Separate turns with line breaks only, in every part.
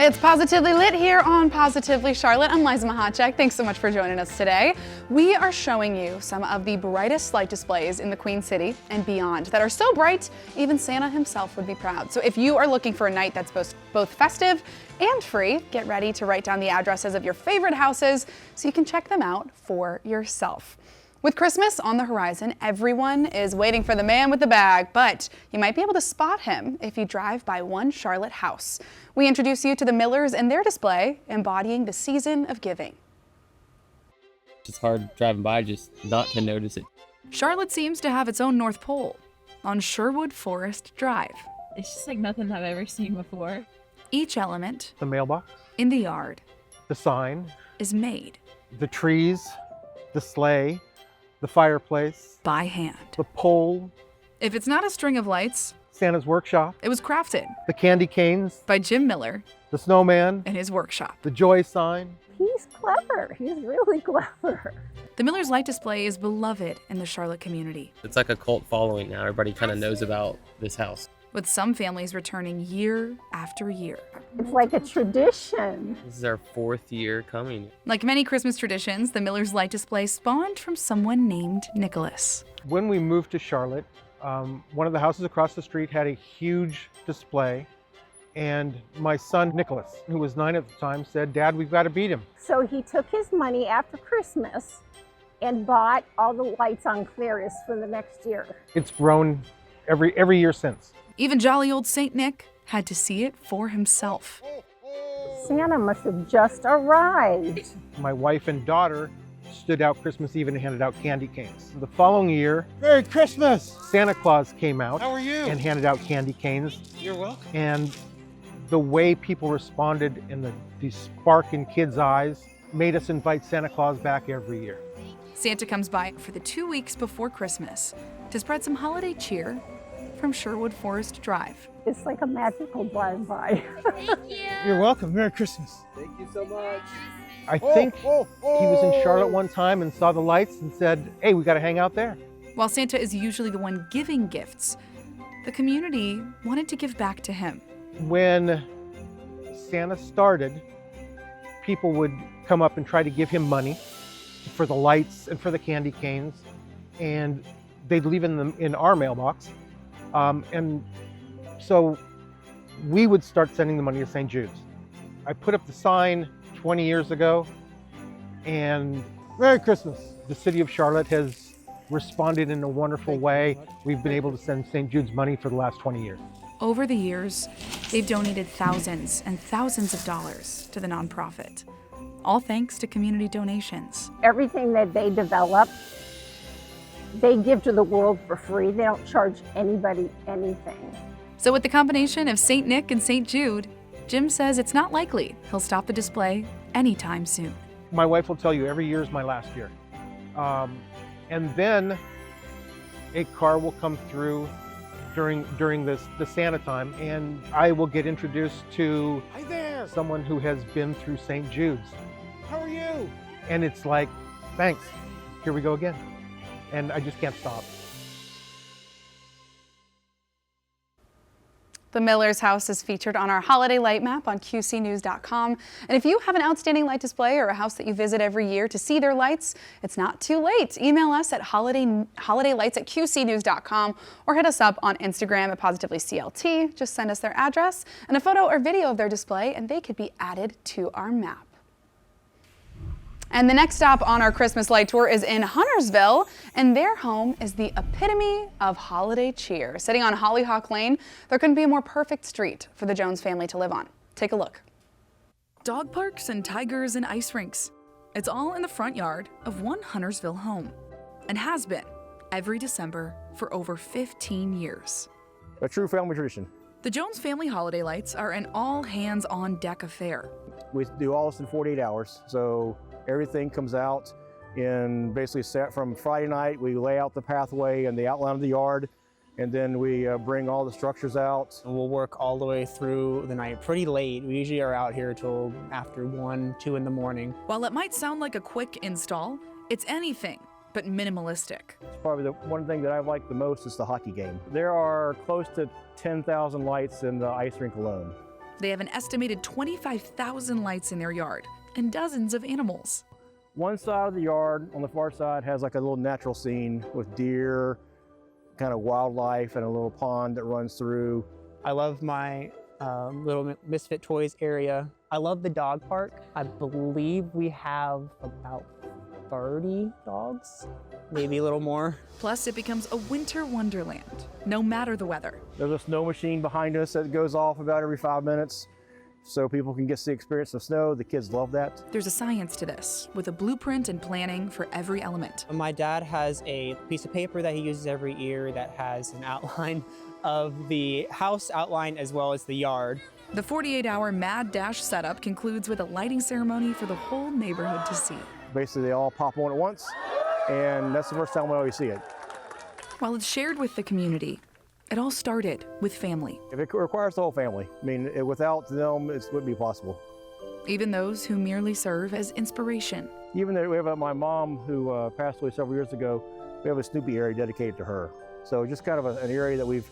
It's Positively Lit here on Positively Charlotte. I'm Liza Mahacek. Thanks so much for joining us today. We are showing you some of the brightest light displays in the Queen City and beyond that are so bright, even Santa himself would be proud. So if you are looking for a night that's both festive and free, get ready to write down the addresses of your favorite houses so you can check them out for yourself. With Christmas on the horizon, everyone is waiting for the man with the bag, but you might be able to spot him if you drive by one Charlotte house. We introduce you to the Millers and their display, embodying the season of giving.
It's hard driving by just not to notice it.
Charlotte seems to have its own North Pole on Sherwood Forest Drive.
It's just like nothing I've ever seen before.
Each element,
The mailbox,
in the yard,
the sign,
is made
the trees, the sleigh, the fireplace,
by hand.
the pole,
If it's not a string of lights,
Santa's workshop,
it was crafted
the candy canes,
by Jim Miller
the snowman,
in his workshop.
the joy sign.
He's clever. He's really clever.
The Millers light display is beloved in the Charlotte community,
It's like a cult following now. Everybody kind of knows about this house.
with some families returning year after year.
It's like a tradition.
This is our 4th year coming.
Like many Christmas traditions, the Millers light display spawned from someone named Nicholas.
When we moved to Charlotte, one of the houses across the street had a huge display, and my son Nicholas, who was 9 at the time, said, "Dad, we've got to beat him."
So he took his money after Christmas and bought all the lights on Claris for the next year.
It's grown every year since.
Even jolly old Saint Nick had to see it for himself.
Santa must have just arrived.
My wife and daughter stood out Christmas Eve and handed out candy canes. The following year, Merry Christmas! Santa Claus came out.
How are you?
And handed out candy canes.
You're welcome.
And the way people responded and the spark in kids' eyes made us invite Santa Claus back every year.
Santa comes by for the 2 weeks before Christmas to spread some holiday cheer from Sherwood Forest Drive.
It's like a magical drive-by.
You're welcome. Merry Christmas.
I think he was in Charlotte one time and saw the lights and said, "Hey, we got to hang out there."
While Santa is usually the one giving gifts, the community wanted to give back to him.
When Santa started, people would come up and try to give him money for the lights and for the candy canes, and they'd leave them in our mailbox. And so we would start sending the money to St. Jude's. I put up the sign 20 years ago, and Merry Christmas. The city of Charlotte has responded in a wonderful way. We've been able to send St. Jude's money for the last 20 years.
Over the years, they've donated thousands and thousands of dollars to the nonprofit, all thanks to community donations.
Everything that they develop, they give to the world for free. They don't charge anybody anything.
So with the combination of St. Nick and St. Jude, Jim says it's not likely he'll stop the display anytime soon.
My wife will tell you every year is my last year. And then a car will come through during the Santa time, and I will get introduced to
Hi there.
someone who has been through St. Jude's.
How are you?
And it's like, thanks, here we go again. And I just can't stop.
The Miller's house is featured on our holiday light map on QCnews.com. And if you have an outstanding light display or a house that you visit every year to see their lights, it's not too late. Email us at holidaylights@QCnews.com or hit us up on Instagram at PositivelyCLT. Just send us their address and a photo or video of their display, and they could be added to our map. And the next stop on our Christmas light tour is in Huntersville, and their home is the epitome of holiday cheer. Sitting on Hollyhock Lane, there couldn't be a more perfect street for the Jones family to live on. Take a look. Dog parks and tigers and ice rinks. It's all in the front yard of one Huntersville home, and has been every December for over 15 years.
A true family tradition.
The Jones family holiday lights are an all-hands-on-deck affair.
We do all this in 48 hours, so everything comes out in basically set from Friday night. We lay out the pathway and the outline of the yard, and then we bring all the structures out.
We'll work all the way through the night pretty late. We usually are out here till after 1, 2 in the morning.
While it might sound like a quick install, it's anything but minimalistic.
It's probably the one thing that I like the most is the hockey game. There are close to 10,000 lights in the ice rink alone.
They have an estimated 25,000 lights in their yard and dozens of animals.
One side of the yard on the far side has like a little natural scene with deer, kind of wildlife, and a little pond that runs through.
I love my little Misfit Toys area. I love the dog park. I believe we have about 30 dogs, maybe a little more.
Plus, it becomes a winter wonderland, no matter the weather.
There's a snow machine behind us that goes off about every 5 minutes, so people can get the experience of snow. The kids love that.
There's a science to this, with a blueprint and planning for every element.
My dad has a piece of paper that he uses every year that has an outline of the house outline as well as the yard.
The 48-hour Mad Dash setup concludes with a lighting ceremony for the whole neighborhood to see.
Basically, they all pop on at once, and that's the first time we always see it.
While it's shared with the community, it all started with family.
It requires the whole family. I mean, without them, it wouldn't be possible.
Even those who merely serve as inspiration.
Even though we have my mom who passed away several years ago, we have a Snoopy area dedicated to her. So just kind of an area that we've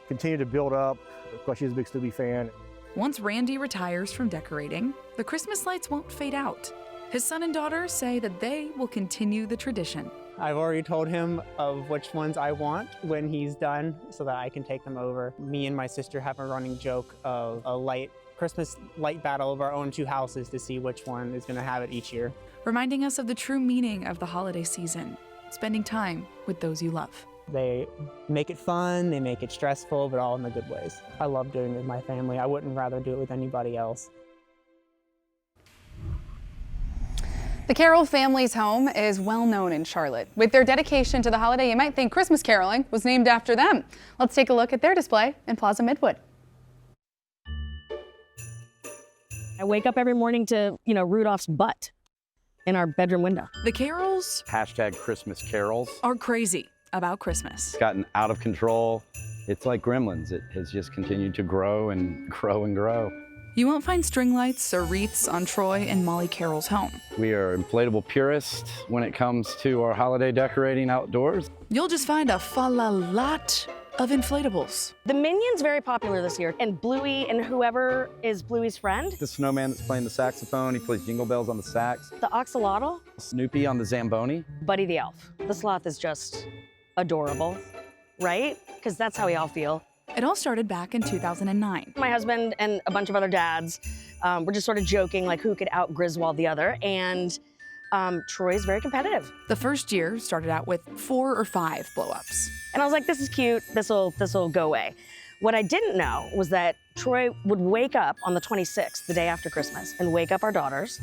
continued to build up, because she's a big Snoopy fan.
Once Randy retires from decorating, the Christmas lights won't fade out. His son and daughter say that they will continue the tradition.
I've already told him of which ones I want when he's done so that I can take them over. Me and my sister have a running joke of a Christmas light battle of our own two houses to see which one is going to have it each year.
Reminding us of the true meaning of the holiday season, spending time with those you love.
They make it fun, they make it stressful, but all in the good ways. I love doing it with my family. I wouldn't rather do it with anybody else.
The Carroll family's home is well known in Charlotte. With their dedication to the holiday, you might think Christmas caroling was named after them. Let's take a look at their display in Plaza Midwood.
I wake up every morning to, Rudolph's butt in our bedroom window.
The Carrolls
#Christmas carols.
are crazy about Christmas.
It's gotten out of control. It's like gremlins. It has just continued to grow and grow and grow.
You won't find string lights or wreaths on Troy and Molly Carroll's home.
We are inflatable purists when it comes to our holiday decorating outdoors.
You'll just find a lot of inflatables.
The Minion's very popular this year, and Bluey and whoever is Bluey's friend.
The snowman that's playing the saxophone, he plays Jingle Bells on the sax.
The Oxalotl.
Snoopy on the Zamboni.
Buddy the Elf. The sloth is just adorable, right? Because that's how we all feel.
It all started back in 2009.
My husband and a bunch of other dads were just sort of joking, like who could out Griswold the other, and Troy's very competitive.
The first year started out with 4 or 5 blow-ups.
And I was like, this is cute, this'll go away. What I didn't know was that Troy would wake up on the 26th, the day after Christmas, and wake up our daughters,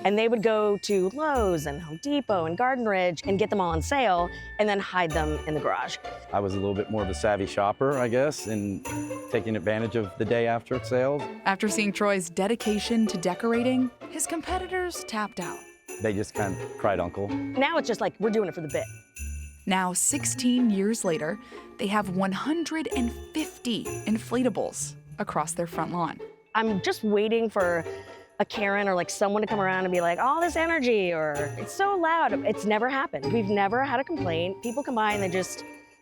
and they would go to Lowe's and Home Depot and Garden Ridge and get them all on sale and then hide them in the garage.
I was a little bit more of a savvy shopper, I guess, and taking advantage of the day after sales.
After seeing Troy's dedication to decorating, his competitors tapped out.
They just kind of cried uncle.
Now it's just like, we're doing it for the bit.
Now, 16 years later, they have 150 inflatables across their front lawn.
I'm just waiting for a Karen or like someone to come around and be like, all this energy, or it's so loud. It's never happened. We've never had a complaint. People come by and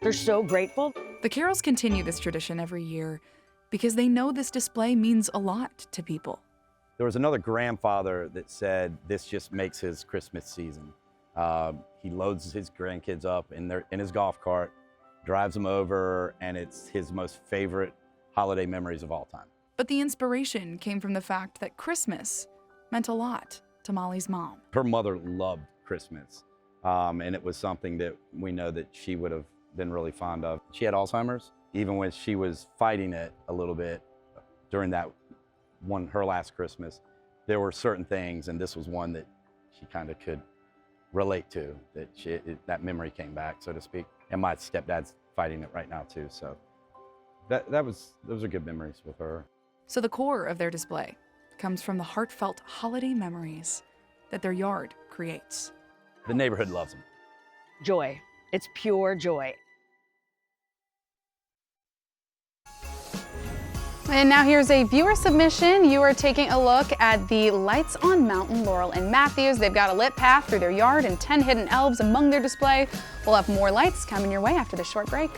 they're so grateful.
The Carrolls continue this tradition every year because they know this display means a lot to people.
There was another grandfather that said this just makes his Christmas season. He loads his grandkids up in his golf cart, drives them over, and it's his most favorite holiday memories of all time.
But the inspiration came from the fact that Christmas meant a lot to Molly's mom.
Her mother loved Christmas, and it was something that we know that she would have been really fond of. She had Alzheimer's. Even when she was fighting it a little bit during her last Christmas, there were certain things, and this was one that she kind of could relate to, that memory came back, so to speak. And my stepdad's fighting it right now too, so those are good memories with her.
So the core of their display comes from the heartfelt holiday memories that their yard creates.
The neighborhood loves them.
Joy. It's pure joy.
And now here's a viewer submission. You are taking a look at the lights on Mountain Laurel and Matthews. They've got a lit path through their yard and 10 hidden elves among their display. We'll have more lights coming your way after this short break.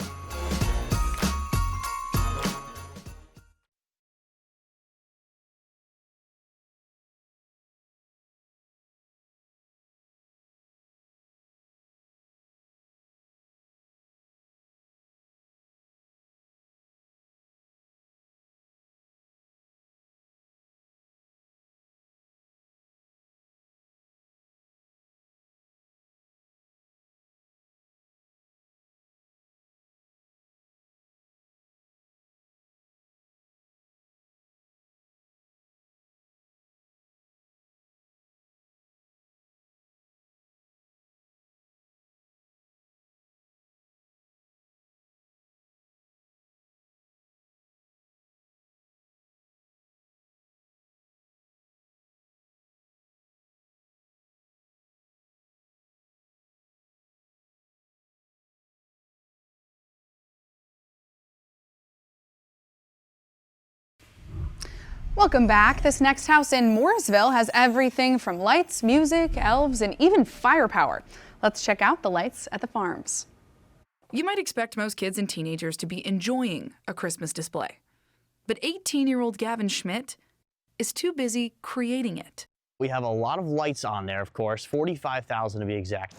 Welcome back. This next house in Mooresville has everything from lights, music, elves, and even firepower. Let's check out the lights at the farms. You might expect most kids and teenagers to be enjoying a Christmas display. But 18-year-old Gavin Schmidt is too busy creating it.
We have a lot of lights on there, of course, 45,000 to be exact.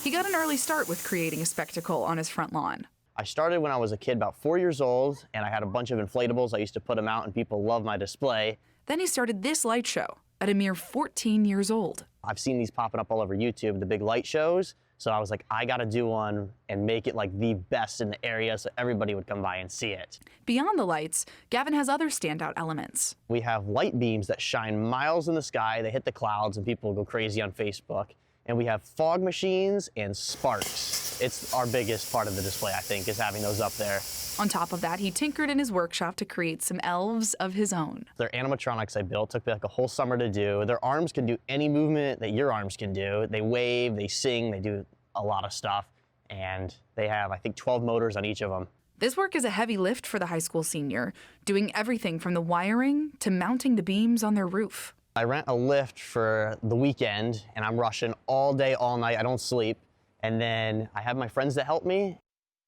He got an early start with creating a spectacle on his front lawn.
I started when I was a kid, about 4 years old, and I had a bunch of inflatables. I used to put them out and people loved my display.
Then he started this light show at a mere 14 years old.
I've seen these popping up all over YouTube, the big light shows. So I was like, I gotta do one and make it like the best in the area so everybody would come by and see it.
Beyond the lights, Gavin has other standout elements.
We have light beams that shine miles in the sky. They hit the clouds and people go crazy on Facebook. And we have fog machines and sparks. It's our biggest part of the display, I think, is having those up there.
On top of that, he tinkered in his workshop to create some elves of his own.
They're animatronics I built. Took me like a whole summer to do. Their arms can do any movement that your arms can do. They wave, they sing, they do a lot of stuff. And they have, I think, 12 motors on each of them.
This work is a heavy lift for the high school senior, doing everything from the wiring to mounting the beams on their roof.
I rent a lift for the weekend, and I'm rushing all day, all night. I don't sleep. And then I have my friends that help me.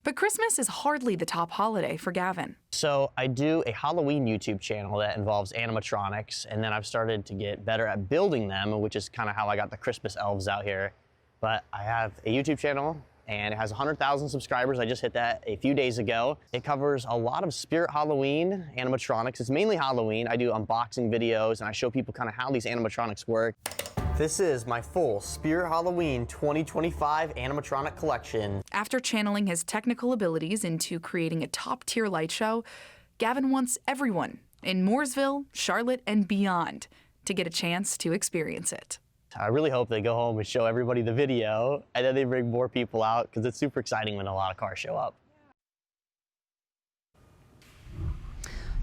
But Christmas is hardly the top holiday for Gavin.
So I do a Halloween YouTube channel that involves animatronics, and then I've started to get better at building them, which is kind of how I got the Christmas elves out here. But I have a YouTube channel, and it has 100,000 subscribers. I just hit that a few days ago. It covers a lot of Spirit Halloween animatronics. It's mainly Halloween. I do unboxing videos, and I show people kind of how these animatronics work. This is my full Spirit Halloween 2025 animatronic collection.
After channeling his technical abilities into creating a top-tier light show, Gavin wants everyone in Mooresville, Charlotte, and beyond to get a chance to experience it.
I really hope they go home and show everybody the video, and then they bring more people out, because it's super exciting when a lot of cars show up.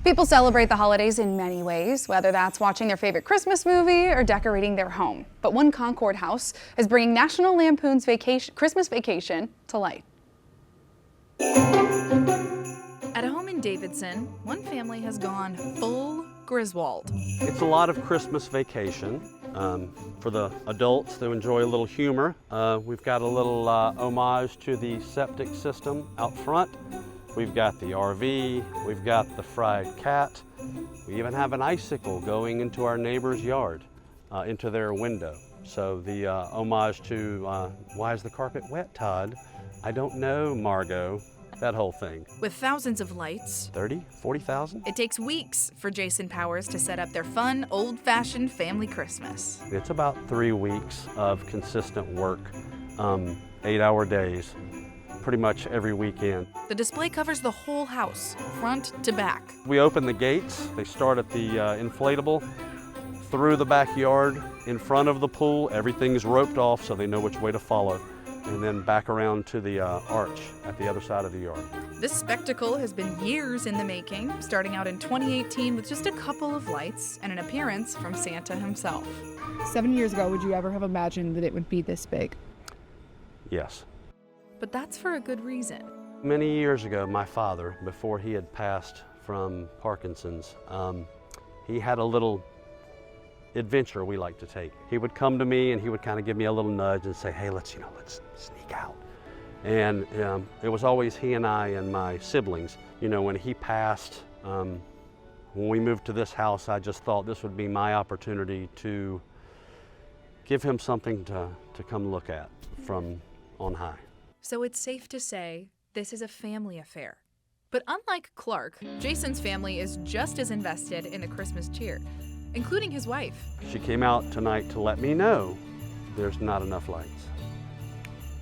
People celebrate the holidays in many ways, whether that's watching their favorite Christmas movie or decorating their home. But one Concord house is bringing National Lampoon's Christmas Vacation to light. At a home in Davidson, one family has gone full Griswold.
It's a lot of Christmas Vacation. For the adults to enjoy a little humor, we've got a little homage to the septic system out front. We've got the RV, we've got the fried cat. We even have an icicle going into our neighbor's yard, into their window. So the homage to, why is the carpet wet, Todd? I don't know, Margot. That whole thing.
With thousands of lights.
30, 40,000?
It takes weeks for Jason Powers to set up their fun, old-fashioned family Christmas.
It's about 3 weeks of consistent work, 8-hour days, pretty much every weekend.
The display covers the whole house, front to back.
We open the gates. They start at the inflatable, through the backyard, in front of the pool. Everything's roped off so they know which way to follow. And then back around to the arch at the other side of the yard.
This spectacle has been years in the making, starting out in 2018 with just a couple of lights and an appearance from Santa himself.
7 years ago, would you ever have imagined that it would be this big?
Yes.
But that's for a good reason.
Many years ago, my father, before he had passed from Parkinson's, he had a little adventure we like to take. He would come to me and he would kind of give me a little nudge and say, hey, let's sneak out. And it was always he and I and my siblings. You know, when he passed, when we moved to this house, I just thought this would be my opportunity to give him something to come look at from on high.
So it's safe to say this is a family affair. But unlike Clark, Jason's family is just as invested in the Christmas cheer, including his wife.
She came out tonight to let me know there's not enough lights.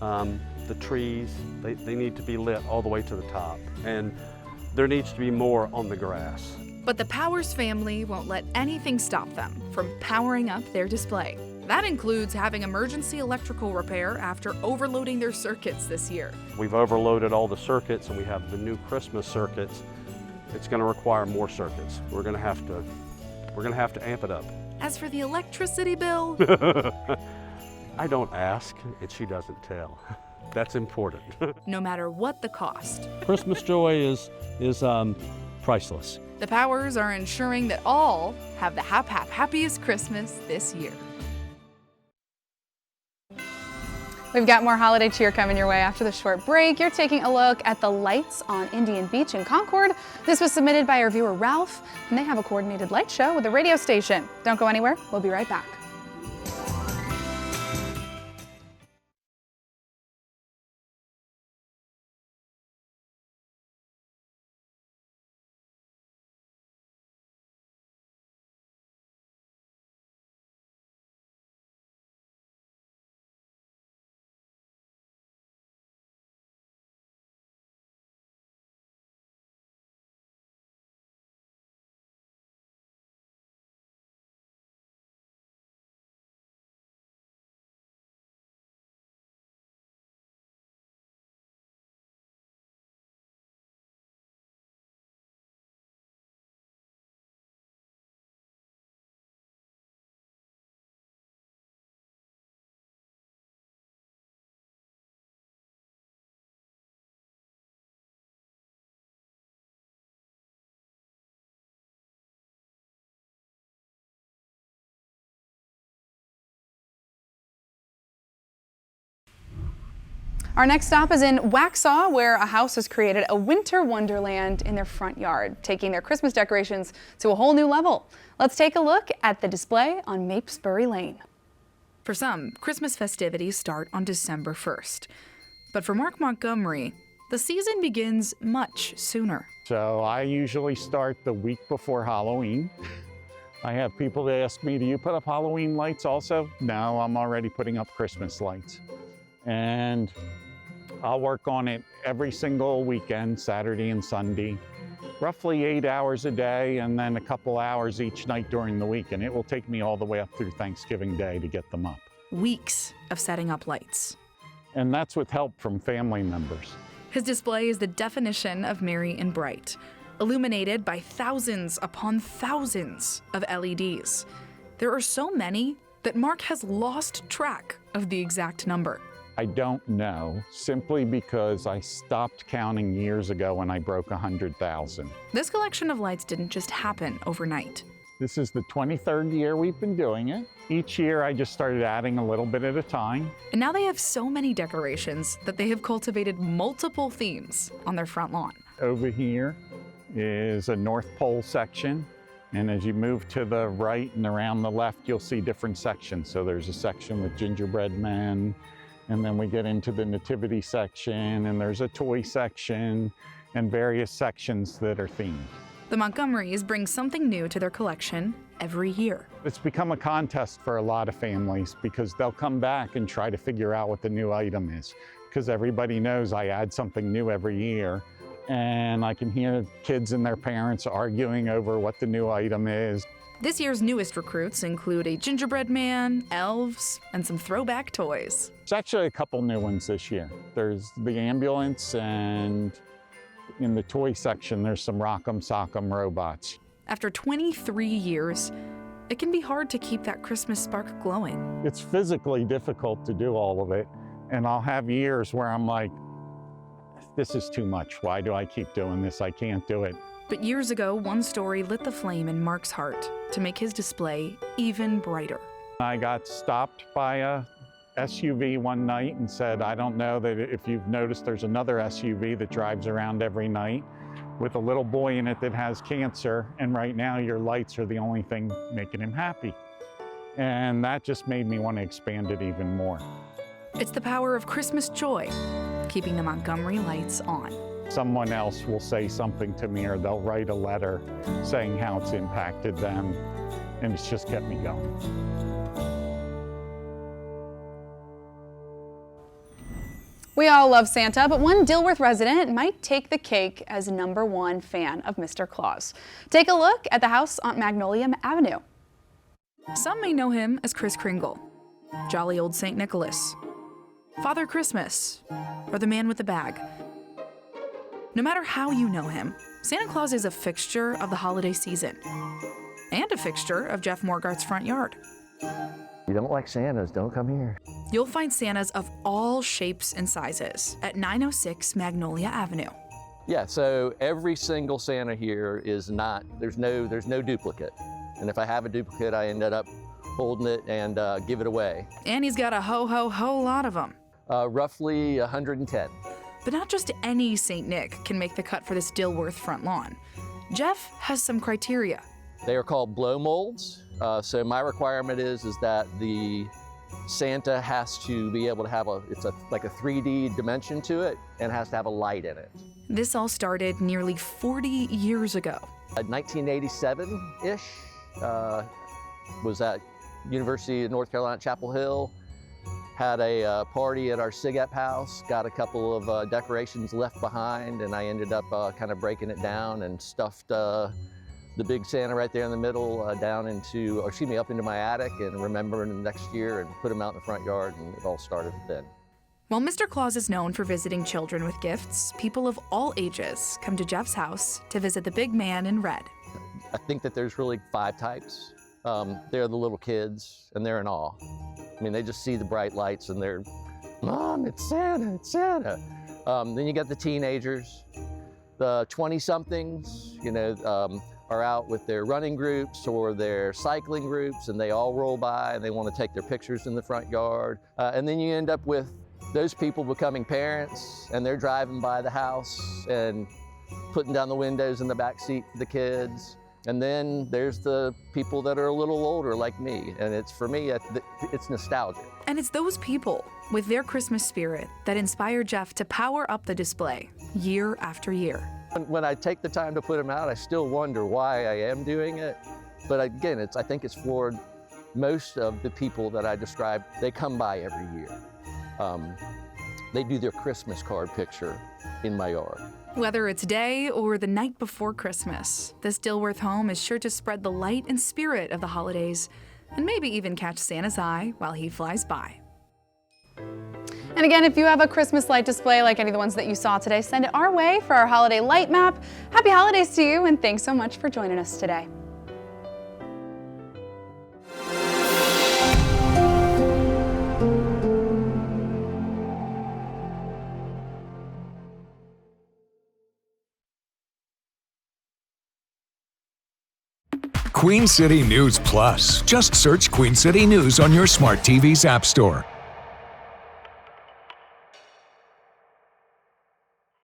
The trees, they need to be lit all the way to the top, and there needs to be more on the grass.
But the Powers family won't let anything stop them from powering up their display. That includes having emergency electrical repair after overloading their circuits this year.
We've overloaded all the circuits, and we have the new Christmas circuits. It's going to require more circuits. We're going to have to amp it up.
As for the electricity bill,
I don't ask, and she doesn't tell. That's important.
No matter what the cost.
Christmas joy is priceless.
The Powers are ensuring that all have the happiest Christmas this year. We've got more holiday cheer coming your way after the short break. You're taking a look at the lights on Indian Beach in Concord. This was submitted by our viewer Ralph, and they have a coordinated light show with a radio station. Don't go anywhere. We'll be right back. Our next stop is in Waxhaw, where a house has created a winter wonderland in their front yard, taking their Christmas decorations to a whole new level. Let's take a look at the display on Mapesbury Lane. For some, Christmas festivities start on December 1st. But for Mark Montgomery, the season begins much sooner.
So I usually start the week before Halloween. I have people that ask me, do you put up Halloween lights also? No, I'm already putting up Christmas lights. And I'll work on it every single weekend, Saturday and Sunday, roughly 8 hours a day, and then a couple hours each night during the week. And it will take me all the way up through Thanksgiving Day to get them up.
Weeks of setting up lights.
And that's with help from family members.
His display is the definition of merry and bright, illuminated by thousands upon thousands of LEDs. There are so many that Mark has lost track of the exact number.
I don't know, simply because I stopped counting years ago when I broke 100,000.
This collection of lights didn't just happen overnight.
This is the 23rd year we've been doing it. Each year I just started adding a little bit at a time.
And now they have so many decorations that they have cultivated multiple themes on their front lawn.
Over here is a North Pole section. And as you move to the right and around the left, you'll see different sections. So there's a section with gingerbread men, and then we get into the nativity section, and there's a toy section, and various sections that are themed.
The Montgomerys bring something new to their collection every year.
It's become a contest for a lot of families because they'll come back and try to figure out what the new item is, because everybody knows I add something new every year. And I can hear kids and their parents arguing over what the new item is.
This year's newest recruits include a gingerbread man, elves, and some throwback toys.
There's actually a couple new ones this year. There's the ambulance, and in the toy section, there's some Rock'em Sock'em robots.
After 23 years, it can be hard to keep that Christmas spark glowing.
It's physically difficult to do all of it, and I'll have years where I'm like, this is too much. Why do I keep doing this? I can't do it.
But years ago, one story lit the flame in Mark's heart to make his display even brighter.
I got stopped by a SUV one night and said, I don't know that if you've noticed there's another SUV that drives around every night with a little boy in it that has cancer, and right now your lights are the only thing making him happy. And that just made me want to expand it even more.
It's the power of Christmas joy, keeping the Montgomery lights on.
Someone else will say something to me, or they'll write a letter saying how it's impacted them, and it's just kept me going.
We all love Santa, but one Dilworth resident might take the cake as #1 fan of Mr. Claus. Take a look at the house on Magnolia Avenue. Some may know him as Kris Kringle, jolly old St. Nicholas, Father Christmas, or the man with the bag. No matter how you know him, Santa Claus is a fixture of the holiday season and a fixture of Jeff Morgart's front yard.
You don't like Santas, don't come here.
You'll find Santas of all shapes and sizes at 906 Magnolia Avenue.
Yeah, so every single Santa here is not, there's no duplicate. And if I have a duplicate, I ended up holding it and give it away.
And he's got a whole lot of them.
Roughly 110.
But not just any St. Nick can make the cut for this Dilworth front lawn. Jeff has some criteria.
They are called blow molds. So my requirement is that the Santa has to be able to have like a 3D dimension to it and has to have a light in it.
This all started nearly 40 years ago.
1987-ish, was at University of North Carolina, Chapel Hill. Had a party at our SIGEP house, got a couple of decorations left behind, and I ended up kind of breaking it down and stuffed the big Santa right there in the middle up into my attic, and remembering the next year and put him out in the front yard, and it all started then.
While Mr. Claus is known for visiting children with gifts, people of all ages come to Jeff's house to visit the big man in red.
I think that there's really 5 types. They're the little kids, and they're in awe. I mean, they just see the bright lights and they're, Mom, it's Santa, it's Santa. Then you got the teenagers, the 20-somethings, are out with their running groups or their cycling groups, and they all roll by and they want to take their pictures in the front yard. And then you end up with those people becoming parents, and they're driving by the house and putting down the windows in the back seat for the kids. And then there's the people that are a little older like me, and for me, it's nostalgia.
And it's those people with their Christmas spirit that inspire Jeff to power up the display year after year.
When I take the time to put them out, I still wonder why I am doing it. But again, I think it's for most of the people that I described. They come by every year. They do their Christmas card picture in my yard.
Whether it's day or the night before Christmas, this Dilworth home is sure to spread the light and spirit of the holidays, and maybe even catch Santa's eye while he flies by. And again, if you have a Christmas light display like any of the ones that you saw today, send it our way for our holiday light map. Happy holidays to you, and thanks so much for joining us today.
Queen City News Plus. Just search Queen City News on your smart TV's app store.